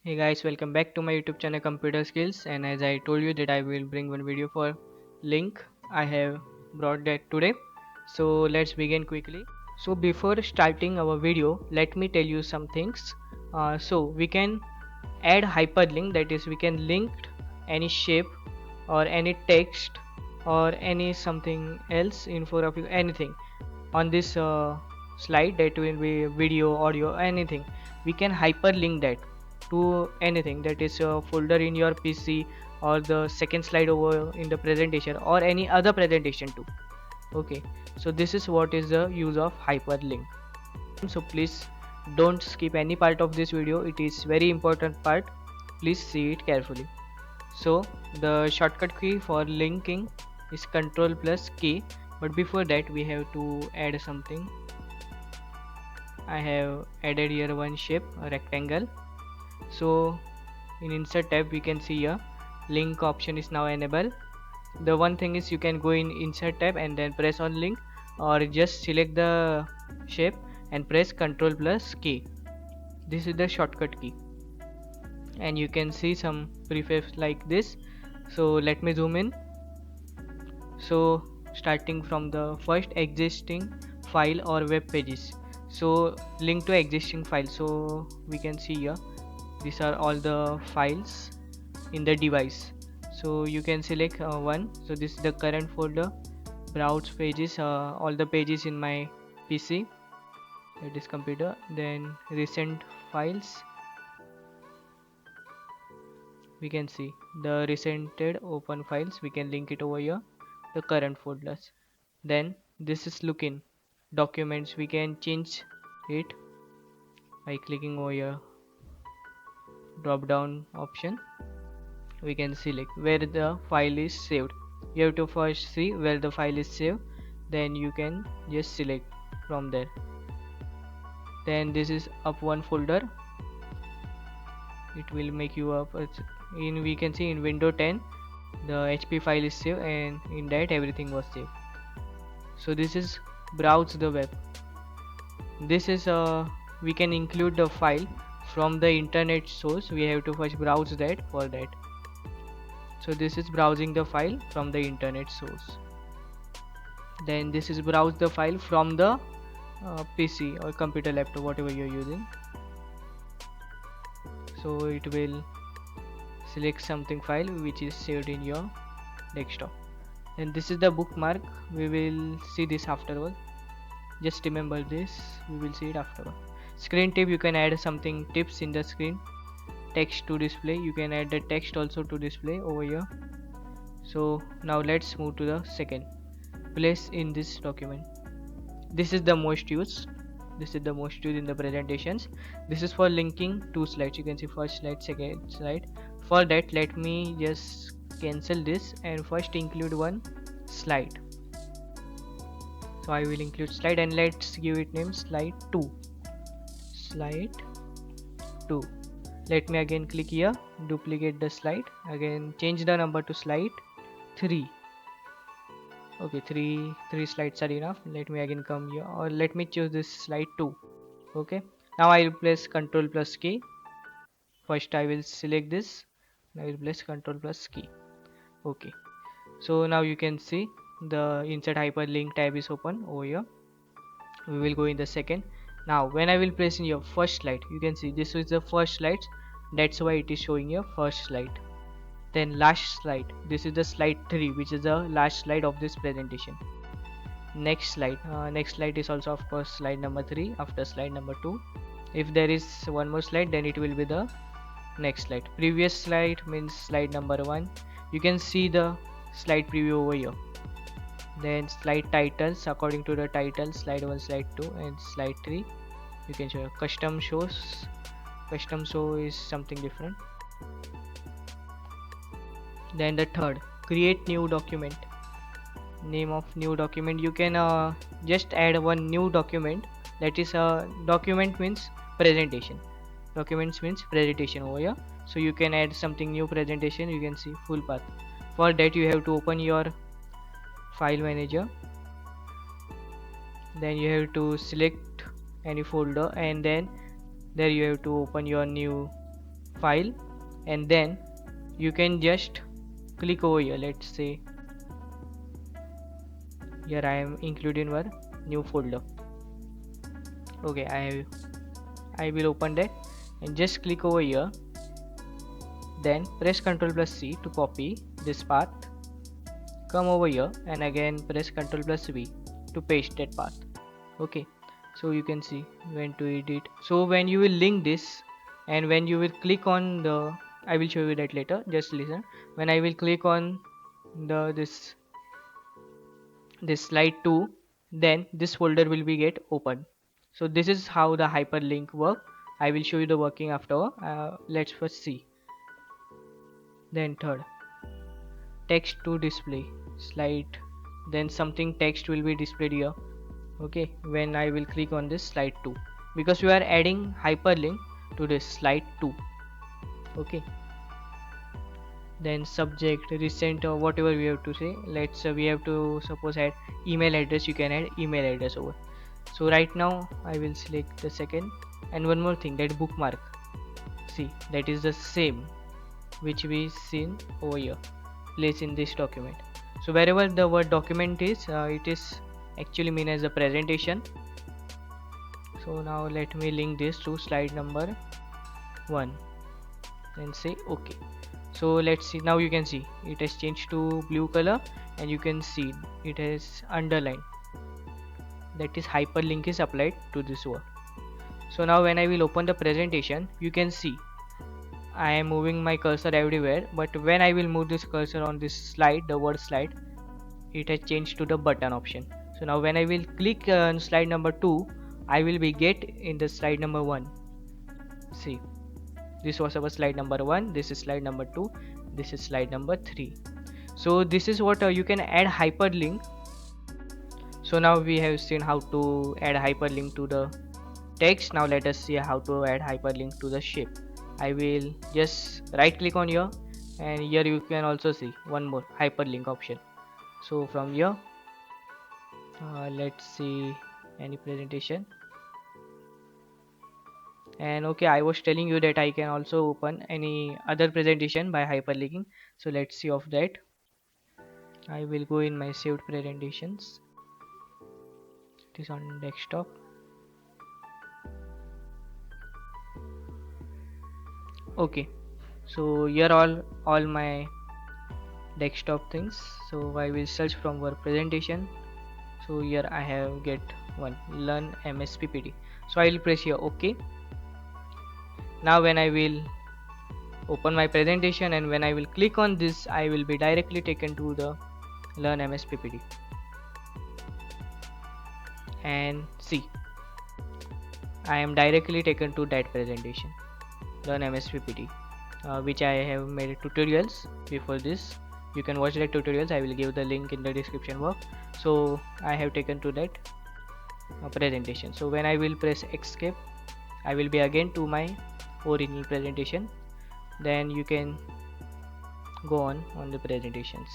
Hey guys, welcome back to my YouTube channel Computer Skills, and as I told you that I will bring one video for link, I have brought that today. So let's begin quickly. So before starting our video, let me tell you some things. So we can add hyperlink, that is we can link any shape or any text or any something else info of anything on this slide, that will be video, audio, anything. We can hyperlink that to anything, that is a folder in your PC or the second slide over in the presentation or any other presentation too. Okay, so this is what is the use of hyperlink. So please don't skip any part of this video, it is very important part. Please see it carefully. So the shortcut key for linking is Ctrl plus K, but before that we have to add something. I have added here one shape, a rectangle. So in insert tab we can see here link option is now enabled. The one thing is you can go in insert tab and then press on link, or just select the shape and press Ctrl plus K. This is the shortcut key, and you can see some prefix like this. So let me zoom in. So starting from the first existing file or web pages, so link to existing file. So we can see here these are all the files in the device. So you can select one. So this is the current folder, browse pages, all the pages in my PC, that is computer. Then recent files, we can see the recented open files, we can link it over here, the current folders. Then this is looking documents, we can change it by clicking over here drop down option. We can select where the file is saved. You have to first see where the file is saved, then you can just select from there. Then this is up one folder, it will make you up in, we can see in window 10 the HP file is saved, and in that everything was saved. So this is browse the web. This is we can include the file from the internet source, we have to first browse that for that. So this is browsing the file from the internet source. Then this is browse the file from the PC or computer, laptop, whatever you're using. So it will select something file which is saved in your desktop. And this is the bookmark, we will see this afterward. Just remember this, we will see it afterward. Screen tip, you can add something tips in the screen. Text to display, you can add the text also to display over here. So now let's move to the second, place in this document. This is the most used, this is the most used in the presentations. This is for linking two slides, you can see first slide, second slide. For that, let me just cancel this and first include one slide. So I will include slide, and let's give it name slide 2. Slide 2. Let me again click here, duplicate the slide, again change the number to slide 3. Okay, three slides are enough. Let me again come here, or let me choose this slide 2. Okay, now I will press Ctrl plus key. First I will select this, I will press Ctrl plus key. Okay, so now you can see the insert hyperlink tab is open over here. We will go in the second. Now when I will press in your first slide, you can see this is the first slide, that's why it is showing your first slide. Then last slide, this is the slide 3, which is the last slide of this presentation. Next slide is also of course slide number 3 after slide number 2. If there is one more slide, then it will be the next slide. Previous slide means slide number 1. You can see the slide preview over here. Then slide titles, according to the title, slide 1, slide 2 and slide 3. You can show custom shows. Custom show is something different. Then the third, create new document. Name of new document, you can just add one new document, that is document means presentation, documents means presentation over here. So you can add something new presentation, you can see full path. For that you have to open your file manager, then you have to select any folder, and then there you have to open your new file, and then you can just click over here. Let's say here I am including one new folder. Okay, I will open that and just click over here, then press Ctrl plus C to copy this path, come over here and again press Ctrl plus V to paste that path. Okay, so you can see when to edit. So when you will link this and when you will click on the, I will show you that later, just listen. When I will click on this slide 2, then this folder will be get open. So this is how the hyperlink work. I will show you the working after. Let's first see. Then third, text to display slide, then something text will be displayed here. Okay, when I will click on this slide 2, because we are adding hyperlink to this slide 2. Okay, then subject, recent, or whatever we have to say. Let's we have to suppose add email address. You can add email address over. So right now I will select the second. And one more thing, that bookmark, see, that is the same which we seen over here, place in this document. So wherever the word document is, it is actually mean as a presentation. So now let me link this to slide number 1 and say okay. So let's see, now you can see it has changed to blue color and you can see it has underlined, that is hyperlink is applied to this word. So now when I will open the presentation, you can see I am moving my cursor everywhere, but when I will move this cursor on this slide, the word slide, it has changed to the button option. So now when I will click on slide number 2, I will be get in the slide number 1. See, this was our slide number 1, this is slide number 2, this is slide number 3. So this is what you can add hyperlink. So now we have seen how to add hyperlink to the text. Now let us see how to add hyperlink to the shape. I will just right click on here, and here you can also see one more hyperlink option. So from here, let's see any presentation. And okay, I was telling you that I can also open any other presentation by hyperlinking. So let's see of that. I will go in my saved presentations. It is on desktop. Okay, so here all my desktop things. So I will search from our presentation. So here I have get one, learn MS PPT. So I will press here OK. Now when I will open my presentation and when I will click on this, I will be directly taken to the learn MS PPT. And see, I am directly taken to that presentation, learn MS PPT, which I have made tutorials before this. You can watch the tutorials. I will give the link in the description box. So I have taken to that presentation. So when I will press escape, I will be again to my original presentation. Then you can go on the presentations.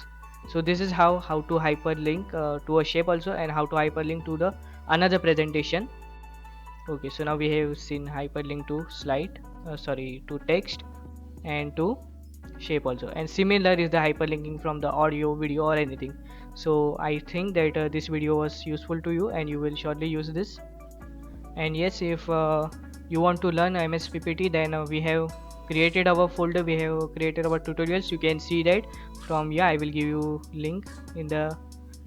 So this is how to hyperlink to a shape also, and how to hyperlink to the another presentation. Okay, so now we have seen hyperlink to slide, to text and to shape also, and similar is the hyperlinking from the audio, video or anything. So I think that this video was useful to you and you will surely use this. And yes, if you want to learn MS PPT, then we have created our folder, we have created our tutorials. You can see that from here. I will give you link in the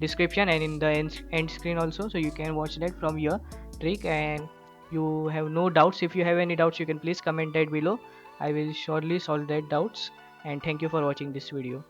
description and in the end screen also, so you can watch that from your trick. And you have no doubts, if you have any doubts, you can please comment that below. I will surely solve that doubts. And thank you for watching this video.